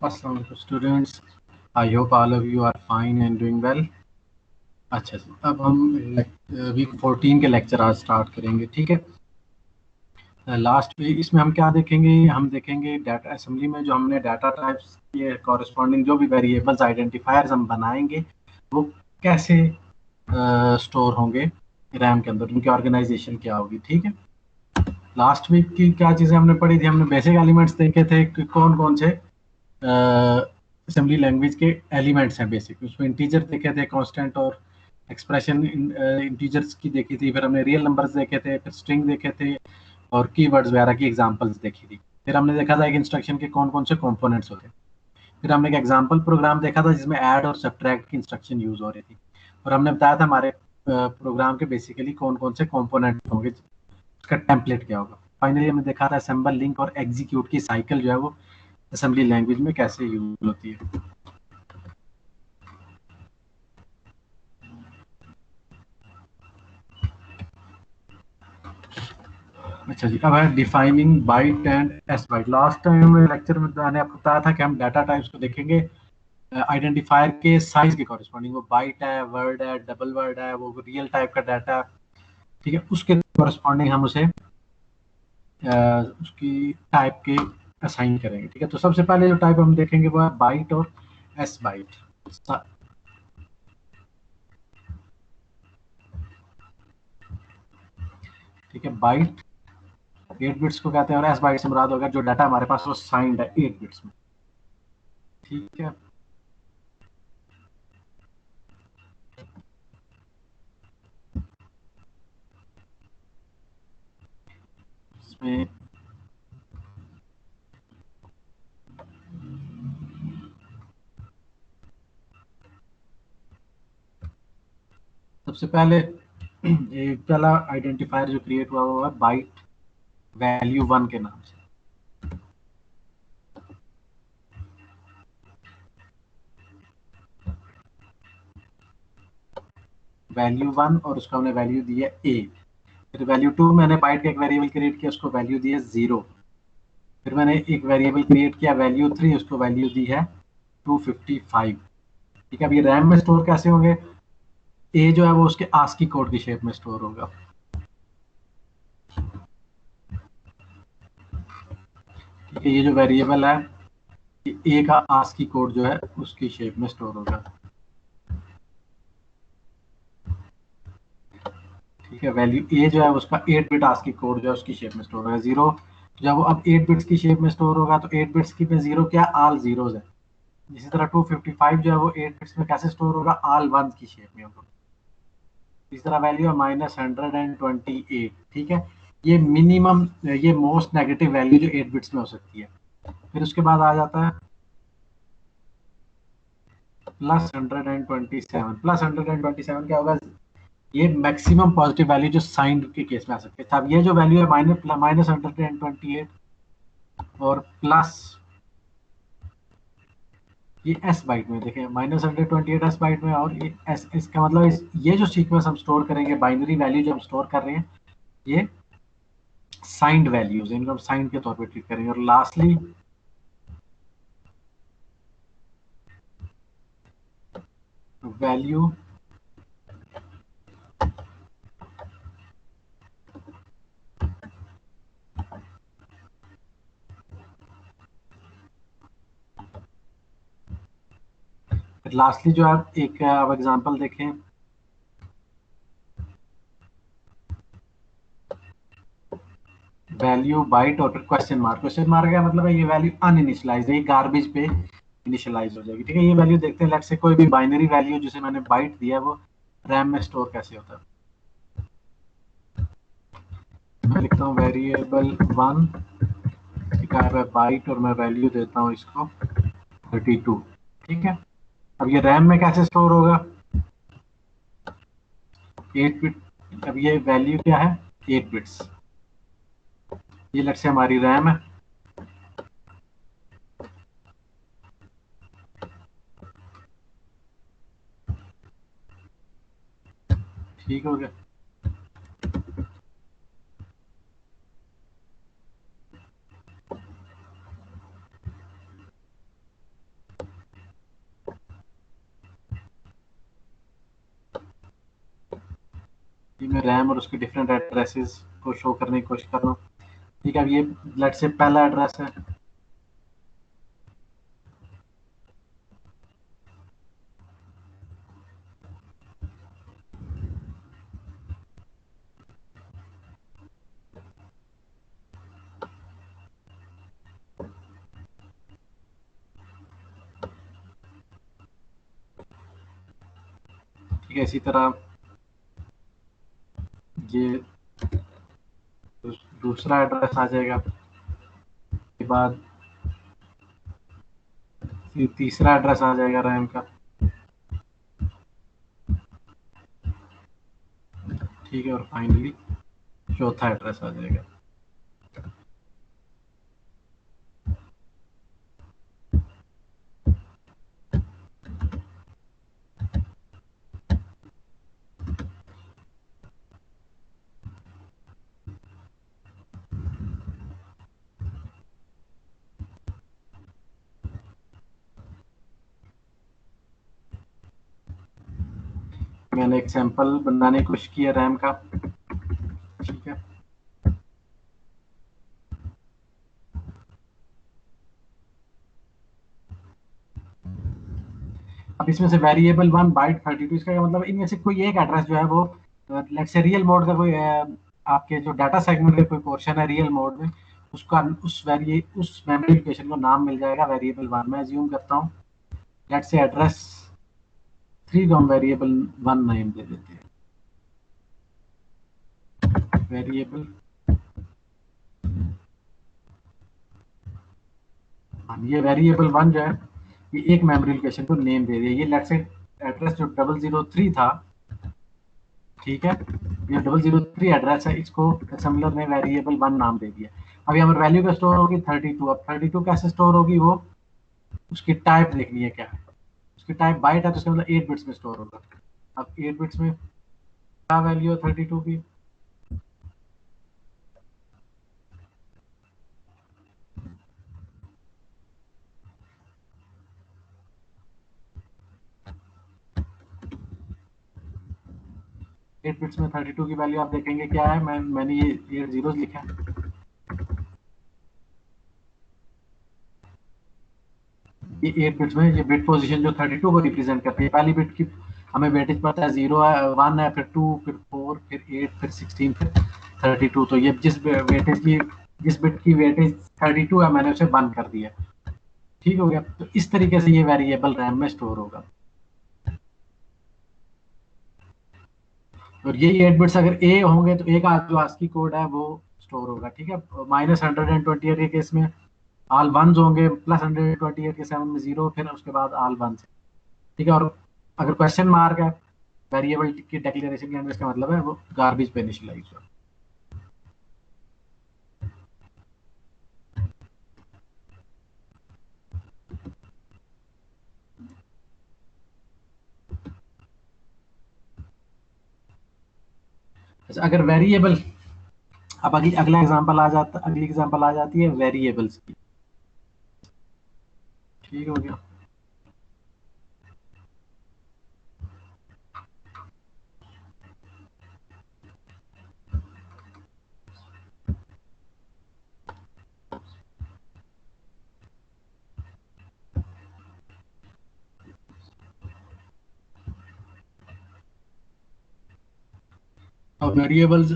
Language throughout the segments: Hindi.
Assalamualaikum students. I hope all of you are fine and doing well. अच्छा जी, अब हम वीक 14 के लेक्चर आज स्टार्ट करेंगे, ठीक है। लास्ट वीक इसमें हम क्या देखेंगे, हम देखेंगे डाटा असेंबली में जो हमने डाटा टाइप्स के कॉरेस्पॉन्डिंग जो भी वेरिएबल्स आइडेंटिफायर्स हम बनाएंगे वो कैसे स्टोर होंगे रैम के अंदर, उनकी ऑर्गेनाइजेशन क्या होगी, ठीक है। लास्ट वीक की क्या चीज़ें हमने पढ़ी थी, हमने बेसिक एलिमेंट्स देखे थे कि कौन कौन से असेंबली लैंग्वेज के एलिमेंट्स हैं बेसिक। उसमें इंटीजर देखे थे, कांस्टेंट और एक्सप्रेशन इंटीजर्स की देखी थी, फिर हमने रियल नंबर्स देखे थे, फिर स्ट्रिंग देखे थे और कीवर्ड्स वगैरह की एग्जांपल्स देखी थी। फिर हमने देखा था एक इंस्ट्रक्शन के कौन कौन से कंपोनेंट्स होते हैं। फिर हमने एक एग्जांपल प्रोग्राम देखा था जिसमें ऐड और सब्ट्रैक्ट की इंस्ट्रक्शन यूज हो रही थी, और हमने बताया था हमारे प्रोग्राम के बेसिकली कौन कौन से कंपोनेंट होंगे, उसका टेम्पलेट क्या होगा। फाइनली हमने देखा था असेंबल, लिंक और एग्जीक्यूट की साइकिल जो है वो असेंबली लैंग्वेज में कैसे यूज होती है। अच्छा जी, अब है defining byte and S byte. Last time lecture में मैंने आपको बताया था कि हम डाटा टाइप्स को देखेंगे आइडेंटिफायर के साइज के कॉरेस्पॉन्डिंग। वो बाइट है, वर्ड है, डबल वर्ड है, वो रियल टाइप का डाटा, ठीक है, उसके कॉरेस्पॉन्डिंग हम उसे उसकी टाइप के असाइन करेंगे, ठीक है। तो सबसे पहले जो टाइप हम देखेंगे वो है बाइट और एस बाइट, ठीक है। बाइट 8 बिट्स को कहते हैं और एस बाइट से मुराद होगा जो डाटा हमारे पास वो साइंड है 8 बिट्स में, ठीक है। इसमें सबसे पहले एक पहला आइडेंटिफायर जो क्रिएट हुआ हुआ है बाइट वैल्यू 1 के नाम से। वैल्यू 1 और उसको हमने वैल्यू दी है ए। फिर वैल्यू 2 मैंने बाइट का एक वेरिएबल क्रिएट किया, उसको वैल्यू दी है 0। फिर मैंने एक वेरिएबल क्रिएट किया वैल्यू 3, उसको वैल्यू दी है 255, ठीक है। अब ये रैम में स्टोर कैसे होंगे, ए जो है वो उसके आस्की कोड की शेप में स्टोर होगा, ठीक है। ये जो वेरिएबल है ए का आस्की कोड जो है उसकी शेप में स्टोर होगा, ठीक है। वैल्यू ए जो है उसका 8 बिट आस्की कोड जो है उसकी शेप में स्टोर होगा 0। जब वो अब 8 बिट्स की शेप में स्टोर होगा तो 8 बिट्स की में 0 क्या, ऑल जीरोज है। इसी तरह 255 जो है वो 8 बिट्स में कैसे स्टोर होगा, ऑल वन की शेप में होगा। इस तरह वैल्यू है -128, ठीक है। ये मिनिमम, ये मोस्ट नेगेटिव वैल्यू जो 8 बिट्स में हो सकती है। फिर उसके बाद आ जाता है +127। +127 क्या होगा, ये मैक्सिमम पॉजिटिव वैल्यू जो साइन के केस में आ सकती है। अब ये जो वैल्यू है -128 और प्लस ये एस बाइट में देखें -128 एस बाइट में, और ये एस, इसका मतलब ये जो सीक्वेंस हम स्टोर करेंगे, बाइनरी वैल्यू जो हम स्टोर कर रहे हैं ये साइंड वैल्यूज, इनको हम साइंड के तौर पे ट्रीट करेंगे। और लास्टली वैल्यू लास्टली जो आप एक अब एग्जांपल देखें, वैल्यू बाइट और क्वेश्चन मार्क। क्वेश्चन मार्क का मतलब है ये वैल्यू अनइनिशियलाइज है, ये गार्बेज पे इनिशियलाइज हो जाएगी, ठीक है। ये वैल्यू देखते हैं, लेट्स से कोई भी बाइनरी वैल्यू जिसे मैंने बाइट दिया है वो रैम में स्टोर कैसे होता है। मैं लिखता हूँ वेरिएबल 1 का बाइट और मैं वैल्यू देता हूँ इसको 32, ठीक है। अब ये रैम में कैसे स्टोर होगा, 8 बिट। अब ये वैल्यू क्या है, 8 बिट्स। ये लेट्स से हमारी रैम है, ठीक हो गया। मैं रैम और उसके डिफरेंट एड्रेसेस को शो करने की कोशिश कर रहा हूँ। ठीक है, अब ये लेट्स से पहला एड्रेस है। ठीक है, इसी तरह ये दूसरा एड्रेस आ जाएगा। उसके बाद फिर तीसरा एड्रेस आ जाएगा रैम का। ठीक है, और फाइनली चौथा एड्रेस आ जाएगा। मैंने एक सैंपल बनाने की कोशिश की है रैम का। ठीक है, अब इसमें से वेरिएबल 1 बाइट 32, इसका क्या मतलब इनमें से कोई एक एड्रेस जो है वो लेट्स से रियल मोड का कोई आपके जो डाटा सेगमेंट का कोई पोर्शन है रियल मोड में, उसका उस मेमोरी लोकेशन को नाम मिल जाएगा वेरिएबल 1। मैं अज्यूम करता हूँ लेट्स से एड्रेस 3 को हम वेरिएबल 1 नेम दे देते हैं। वेरिएबल ये वेरिएबल 1 जो है ये एक मेमोरी लोकेशन को नेम दे दिया। ये लेट्स से एड्रेस जो 003 था, ठीक है, ये 003 एड्रेस है, इसको असेंबलर ने वेरिएबल 1 नाम दे दिया। अब यहाँ पर वैल्यू का स्टोर होगी 32। अब 32 कैसे स्टोर होगी, वो उसकी टाइप देखनी है क्या है। उसकी टाइप बाइट है तो उसका मतलब 8 बिट्स में स्टोर होगा। अब 8 बिट्स में क्या वैल्यू है 32 की, 8 बिट्स में 32 की वैल्यू आप देखेंगे क्या है। मैंने ये 8 जीरोस लिखा है। ये 8 बिट्स में ये बिट पोजीशन जो 32 को रिप्रेजेंट करती है, पहली बिट की हमें वेटेज पता है 0 है, 1 है, फिर 2, फिर 4, फिर 8, फिर 16, फिर 32। तो ये जिस बिट की वेटेज 32 है मैंने उसे 1 कर दिया। ठीक हो गया। तो इस तरीके से ये वेरिएबल रैम में स्टोर होगा। और ये 8 बिट्स अगर ए होंगे तो ए का जो आस्की कोड है वो स्टोर होगा। ठीक है, -128 के केस में ऑल वंस होंगे, +128 के 7 में 0, फिर उसके बाद ऑल वंस। ठीक है, और अगर क्वेश्चन मार्क है वेरिएबल की डिक्लेरेशन के अंदर, इसका मतलब है वो गार्बेज पे इनिशियलाइज हुआ। अच्छा, अगर वेरिएबल, अब अगली एग्जांपल आ जाती है वेरिएबल्स की। ठीक हो गया। और वेरिएबल्स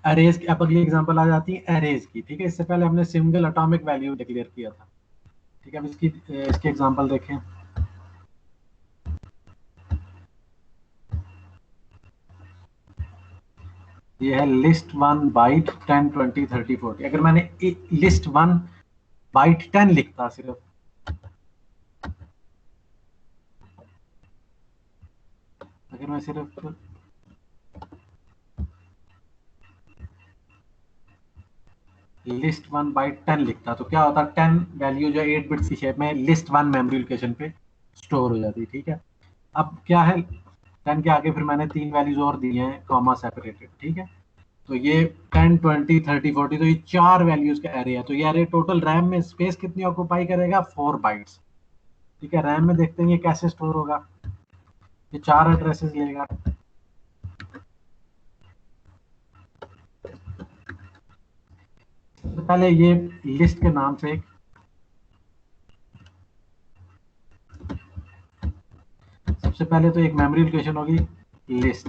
अरेज, अब अगली एग्जांपल आ जाती है अरेज की। ठीक है, इससे पहले हमने सिंगल एटॉमिक वैल्यू डिक्लेयर किया था। ठीक है, अब इसकी एग्जांपल देखें। ये है लिस्ट 1 बाइट 10 20 30 40। अगर मैंने लिस्ट 1 बाइट 10 लिखता सिर्फ, अगर मैं सिर्फ लिस्ट 1 बाइट 10 लिखता तो क्या होता, 10 वैल्यू जो 8 बिट्स की शेप में लिस्ट 1 मेमोरी लोकेशन पे स्टोर हो जाती। ठीक है, अब क्या है 10 के आगे फिर मैंने 3 वैल्यूज और दी हैं कॉमा सेपरेटेड। ठीक है, तो ये 10 20 30 40, तो ये 4 वैल्यूज का एरे है। तो ये एरे टोटल रैम में स्पेस कितनी ऑक्यूपाई करेगा, 4 बाइट्स। ठीक है, रैम में देखते हैं ये कैसे स्टोर होगा। ये 4 एड्रेसेस लेगा। पहले ये लिस्ट के नाम से सबसे पहले तो एक मेमोरी लोकेशन होगी लिस्ट।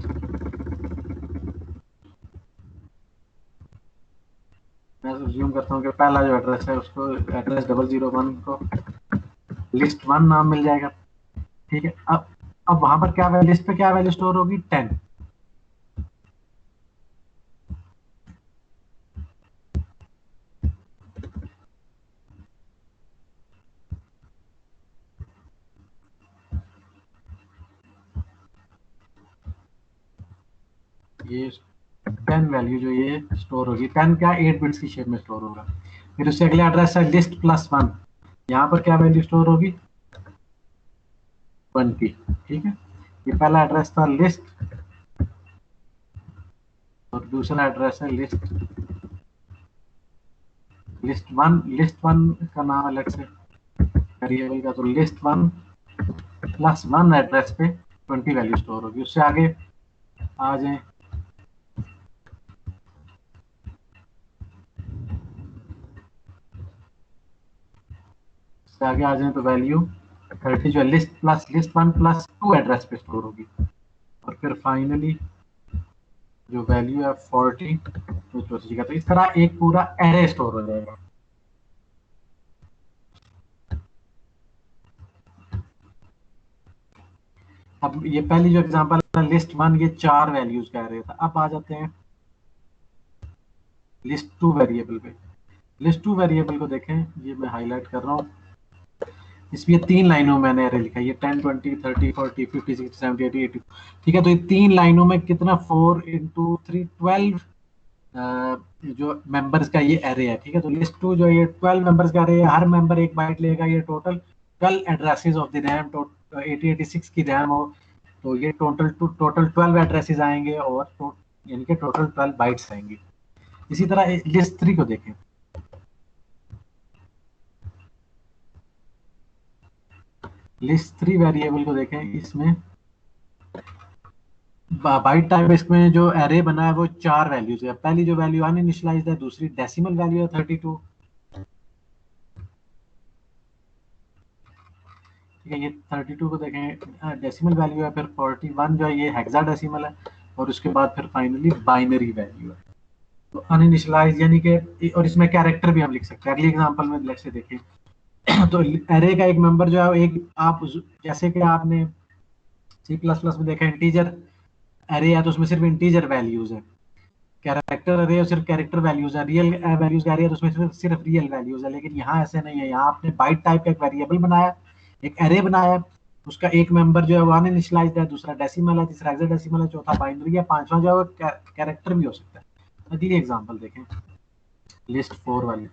मैं अज्यूम करता हूँ कि पहला जो एड्रेस है उसको एड्रेस 001 को लिस्ट 1 नाम मिल जाएगा। ठीक है, अब वहां पर क्या लिस्ट पे क्या वैल्यू स्टोर होगी 10। ये 10 वैल्यू जो ये स्टोर होगी, 10 क्या 8 बिट्स की शेप में स्टोर होगा। फिर उससे अगला एड्रेस है लिस्ट +1, यहाँ पर क्या वैल्यू स्टोर होगी 20। ठीक है, ये पहला एड्रेस था लिस्ट और दूसरा एड्रेस है लिस्ट 1 का नाम अलग से वेरिएबल का, तो लिस्ट 1 +1 एड्रेस पे 20 वैल्यू स्टोर होगी। उससे आगे आ जाए तो वैल्यू 30 जो है लिस्ट 1 +2 एड्रेस पे स्टोर होगी। और फिर फाइनली जो वैल्यू है 40 तो 84 का। तो इस तरह एक पूरा एरे स्टोर हो जाएगा। अब ये पहली जो एग्जांपल है लिस्ट 1, ये 4 वैल्यूज का एरे था। अब आ जाते हैं लिस्ट 2 वेरिएबल पे। लिस्ट 2 वेरिएबल को देखें, ये मैं हाईलाइट कर रहा हूँ। इसमें 3 लाइनों में मैंने एरे लिखा है, ये 10 20 30 40 50 60 70 80 80। ठीक है, तो ये 3 लाइनों में कितना 4 × 3 12 जो मेंबर्स का ये एरे है। ठीक है, तो लिस्ट 2 जो ये 12 मेंबर्स का एरे है, हर मेंबर 1 बाइट लेगा। ये total 12 addresses of the RAM, 80 86 की रैम हो, तो ये टोटल 12 एड्रेसेस आएंगे और यानी कि टोटल 12 बाइट्स आएंगे। इसी तरह लिस्ट 3 को देखें। लिस्ट 3 वेरिएबल को देखें, इसमें बाइट टाइप इसमें जो एरे बना है वो 4 वैल्यूज है। पहली जो वैल्यू अनइनिशियलाइज्ड है, दूसरी डेसिमल वैल्यू है 32। ठीक है, ये 32 को देखें डेसिमल वैल्यू है, फिर 41 जो है ये हेक्साडेसिमल है, और उसके बाद फिर फाइनली बाइनरी वैल्यू है। तो अनइनिशियलाइज्ड यानी कि, और इसमें कैरेक्टर भी हम लिख सकते हैं। अगली एग्जांपल में लेट्स से देखें तो एरे का एक मेंबर जो है, एक आप जैसे कि आपने C++ में देखा इंटीजर एरे है तो उसमें सिर्फ इंटीजर वैल्यूज है। कैरेक्टर एरे सिर्फ कैरेक्टर वैल्यूज है। रियल वैल्यूज का एरे है तो उसमें सिर्फ रियल वैल्यूज है। लेकिन यहाँ ऐसे नहीं है, यहाँ आपने बाइट टाइप का एक वेरिएबल बनाया, एक एरे बनाया, उसका एक मेंबर जो है वो अनइनिशियलाइज्ड है, दूसरा डेसिमल है, तीसरा हेक्साडेसिमल है, चौथा बाइनरी है, पांचवा जो है कैरेक्टर भी हो सकता है। अगली एग्जांपल देखें लिस्ट 4 वाली।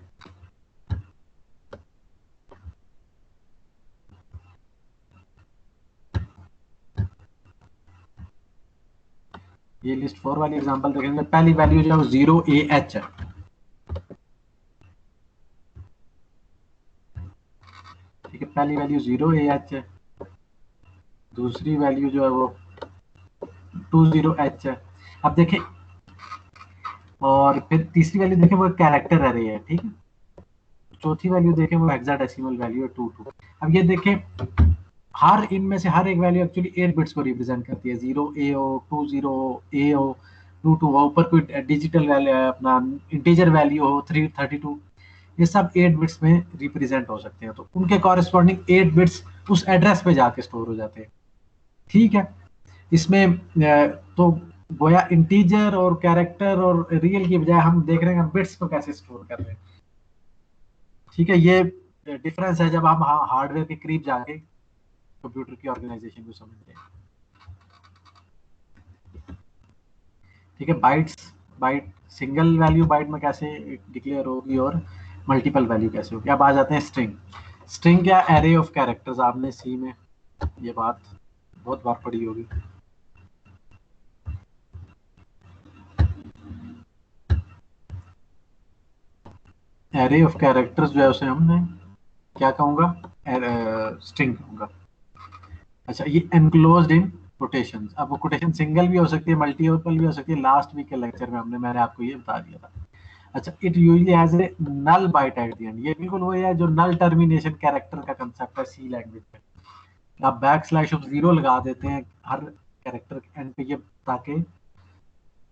ये लिस्ट 4 वाली एग्जांपल देखेंगे, पहली वैल्यू जो है वो 0AH है। ठीक है, पहली वैल्यू 0AH है, दूसरी वैल्यू जो है वो 20H है। अब देखें, और फिर तीसरी वैल्यू देखें वो कैरेक्टर एरे है। ठीक है, चौथी वैल्यू देखें वो हेक्साडेसिमल वैल्यू है 22। अब ये देखें, हर इनमें से हर एक वैल्यू एक्चुअली 8 बिट्स को रिप्रेजेंट करती है। 0A हो, 20A हो, 22 हो, ऊपर कोई डिजिटल वैल्यू अपना इंटीजर वैल्यू हो 332, ये सब 8 बिट्स में रिप्रेजेंट हो सकते हैं। तो उनके कॉरेस्पॉन्डिंग 8 बिट्स उस एड्रेस पे जाके स्टोर हो जाते हैं। ठीक है, इसमें तो गोया इंटीजर और कैरेक्टर और रियल की बजाय हम देख रहे हैं बिट्स को कैसे स्टोर कर रहे हैं। ठीक है, ये डिफरेंस है जब हम हार्डवेयर के करीब जाके कंप्यूटर की ऑर्गेनाइजेशन को समझते हैं। ठीक है, बाइट सिंगल वैल्यू बाइट में कैसे डिक्लेयर होगी और मल्टीपल वैल्यू कैसे होगी। अब आ जाते हैं स्ट्रिंग। स्ट्रिंग क्या एरे ऑफ कैरेक्टर्स, आपने सी में ये बात बहुत बार पढ़ी होगी। एरे ऑफ कैरेक्टर्स जो है उसे हमने क्या कहूँगा, स्ट्रिंग कहूँगा। अच्छा, ये एनक्लोज्ड इन कोटेशंस। अब वो कोटेशन सिंगल भी हो सकती है, मल्टीपल भी हो सकती है। लास्ट वीक के लेक्चर में मैंने आपको ये बता दिया था। अच्छा, it usually has a null byte at the end, ये बिल्कुल वही है जो नल टर्मिनेशन कैरेक्टर का कंसेप्ट है सी लैंग्वेज में। आप बैक स्लैश ऑफ जीरो लगा देते हैं हर कैरेक्टर के एंड पे, ये ताकि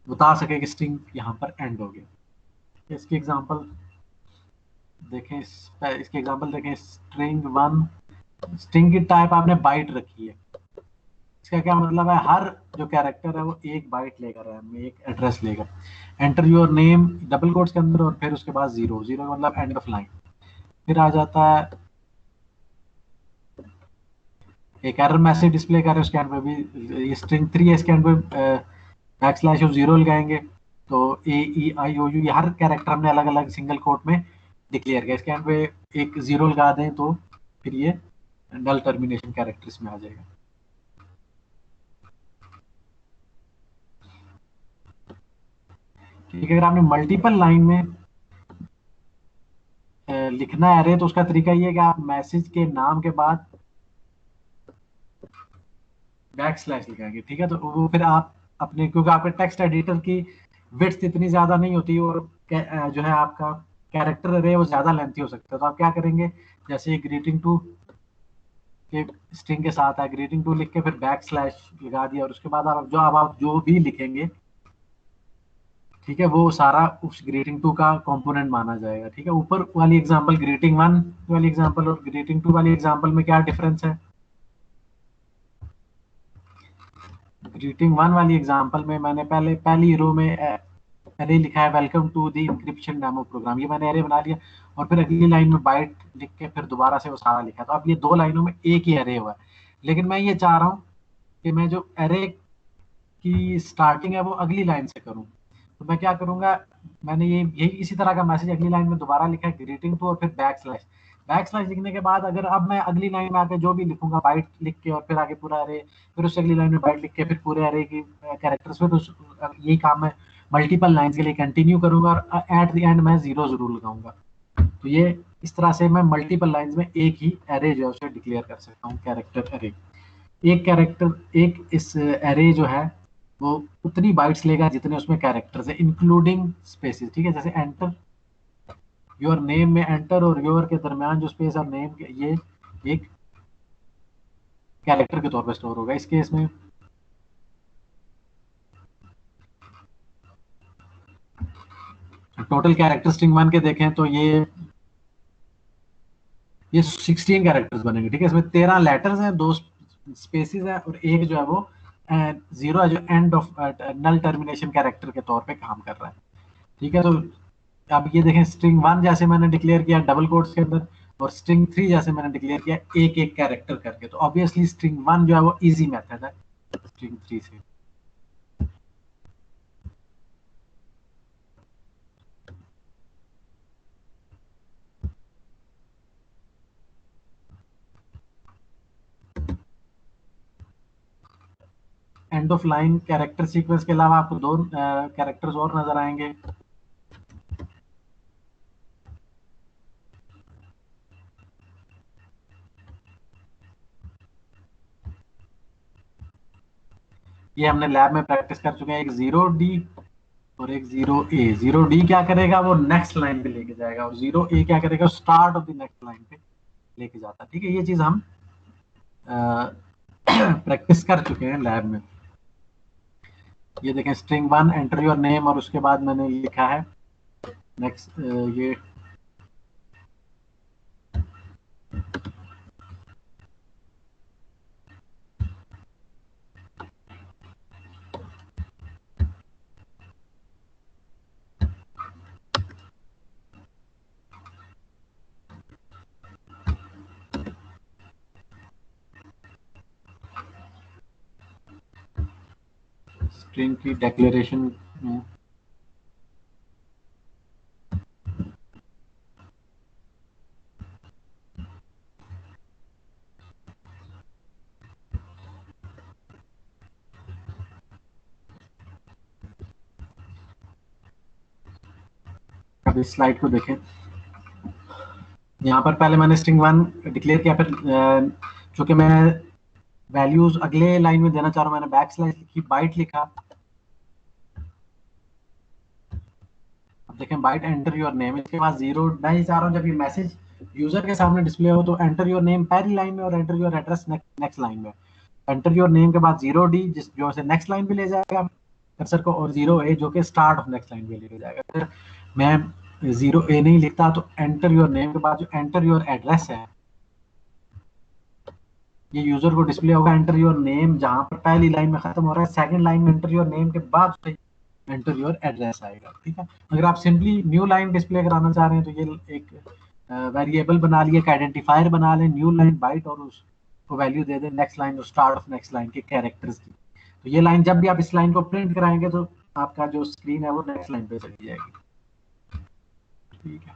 बता सके कि स्ट्रिंग यहाँ पर एंड हो गया। इसकी एग्जांपल देखें, इसके एग्जांपल देखें, स्ट्रिंग वन, स्ट्रिंग की टाइप आपने बाइट रखी है। इसका क्या मतलब है, हर जो कैरेक्टर है वो एक बाइट लेकर रैम में, एक एड्रेस लेकर। Enter your name double quotes के अंदर और फिर उसके बाद जीरो, जीरो मतलब एंड ऑफ लाइन। फिर आ जाता है एक एरर मैसेज डिस्प्ले कर रहे हैं, उसके एंड पे भी ये स्ट्रिंग थ्री है, इसके एंड पे बैक स्लैश ऑफ जीरो लगाएंगे। तो ए ई आई ओ यू, ये हर कैरेक्टर हमने अलग अलग सिंगल कोट में डिक्लेयर किया, इसके एंड पे एक जीरो लगा दें तो फिर ये नल टर्मिनेशन कैरेक्टर्स में आ जाएगा। ठीक है, अगर आपने मल्टीपल लाइन में लिखना है अरे, तो उसका तरीका ये है कि आप मैसेज के नाम के बाद बैक स्लैश लिखाएंगे। ठीक है, तो वो फिर आप अपने, क्योंकि आपके टेक्स्ट एडिटर की विड्थ इतनी ज्यादा नहीं होती और जो है आपका कैरेक्टर अरे वो ज्यादा लेंथी हो सकता है, तो आप क्या करेंगे, जैसे ग्रीटिंग टू के स्ट्रिंग के साथ है, ग्रीटिंग टू लिख के फिर बैक स्लैश लगा दिया, और उसके बाद आप जो भी लिखेंगे, ठीक है, वो सारा उस ग्रीटिंग टू का कंपोनेंट माना जाएगा। ठीक है, ऊपर वाली एग्जांपल ग्रीटिंग वन वाली एग्जांपल और ग्रीटिंग टू वाली एग्जांपल में क्या डिफरेंस है। ग्रीटिंग वन वाली एग्जांपल में मैंने पहली रो में एरे लिखा है, welcome to the encryption demo program, ये मैंने एरे बना लिया, और फिर अगली लाइन में बाइट लिख के फिर दोबारा से वो सारा लिखा। तो अब ये दो लाइनों में एक ही एरे हुआ है, लेकिन मैं ये चाह रहा हूँ कि मैं जो एरे की स्टार्टिंग है वो अगली लाइन से करूँ। तो मैं क्या करूंगा, मैंने ये यही इसी तरह का मैसेज अगली लाइन में दोबारा लिखा है, ग्रीटिंग टू और फिर बैक स्लैश। बैक स्लैश लिखने के बाद अगर अब मैं अगली लाइन में आके जो भी लिखूंगा बाइट लिख के और फिर आगे पूरा अरे, फिर उससे अगली लाइन में बाइट लिख के फिर पूरे अरे की कैरेक्टर्स, फिर यही काम मैं मल्टीपल लाइन्स के लिए कंटिन्यू करूंगा और एट द एंड मैं जीरो जरूर लगाऊंगा। तो ये इस तरह से मैं मल्टीपल लाइन्स में एक ही एरे जो है उसे डिक्लेयर कर सकता हूँ, कैरेक्टर एरे। एक कैरेक्टर एक इस एरे जो है वो उतनी बाइट्स लेगा जितने उसमें कैरेक्टर्स है, इंक्लूडिंग स्पेसेस। ठीक है, जैसे एंटर योर नेम में एंटर और योर के दरमियान जो स्पेस है नेम के, ये एक कैरेक्टर के तौर पर स्टोर होगा। इस केस में टोटल कैरेक्टर स्ट्रिंग वन के देखें तो ये 16 कैरेक्टर्स बनेंगे। ठीक है, इसमें 13 लेटर्स हैं, दो स्पेसिस है और एक जो है वो जीरो है, जो end of null termination character के तौर पे काम कर रहा है। ठीक है, तो अब ये देखें, स्ट्रिंग वन जैसे मैंने डिक्लेयर किया डबल कोट्स के अंदर, और स्ट्रिंग थ्री जैसे मैंने डिक्लेयर किया एक एक कैरेक्टर करके, तो ऑब्वियसली स्ट्रिंग वन जो है वो इजी मेथड है स्ट्रिंग थ्री से। End of line character sequence के अलावा आपको दो कैरेक्टर्स और नजर आएंगे। ये हमने लैब में प्रैक्टिस कर चुके हैं, एक जीरो डी और एक जीरो ए। जीरो डी क्या करेगा, वो नेक्स्ट लाइन पे लेके जाएगा, और जीरो ए क्या करेगा, start of the next line पे लेके जाता है। ठीक है, ये चीज हम प्रैक्टिस कर चुके हैं लैब में। ये देखें, string one enter your name और उसके बाद मैंने लिखा है नेक्स्ट ये स्ट्रिंग की डेक्लेरेशन में अब इस स्लाइड को देखें, यहाँ पर पहले मैंने स्ट्रिंग वन डिक्लेयर किया, फिर चूंकि मैं वैल्यूज अगले लाइन में देना चाह रहा हूँ, मैंने बैक स्लैश लिखी, बाइट लिखा। अब देखें बाइट एंटर योर नेम, इसके पास जीरो, मैं ही चाह रहा हूँ जब ये मैसेज यूजर के सामने डिस्प्ले हो तो एंटर योर नेम पहली लाइन में और enter your address next line में। एंटर योर नेम के बाद 0D जिस जो से नेक्स्ट लाइन पे ले जाएगा कर्सर को, और 0A जो कि स्टार्ट ऑफ नेक्स्ट लाइन पे ले जाएगा। फिर मैं 0A नहीं लिखता तो एंटर योर नेम के बाद जो एंटर योर एड्रेस है ये यूजर को डिस्प्ले होगा। एंटर योर नेम जहां पर पहली लाइन में खत्म हो रहा है, सेकंड लाइन में एंटर योर नेम के बाद एंटर योर एड्रेस आएगा। ठीक है, अगर आप सिंपली न्यू लाइन डिस्प्ले कराना चाह रहे हैं तो ये एक वेरिएबल बना लिए, एक आइडेंटिफायर बना लें, न्यू लाइन बाइट, और उसको वैल्यू दे दें नेक्स्ट लाइन और स्टार्ट ऑफ नेक्स्ट लाइन के कैरेक्टर्स की। तो ये लाइन जब भी आप इस लाइन को प्रिंट कराएंगे तो आपका जो स्क्रीन है वो नेक्स्ट लाइन पे चली जाएगी। ठीक है।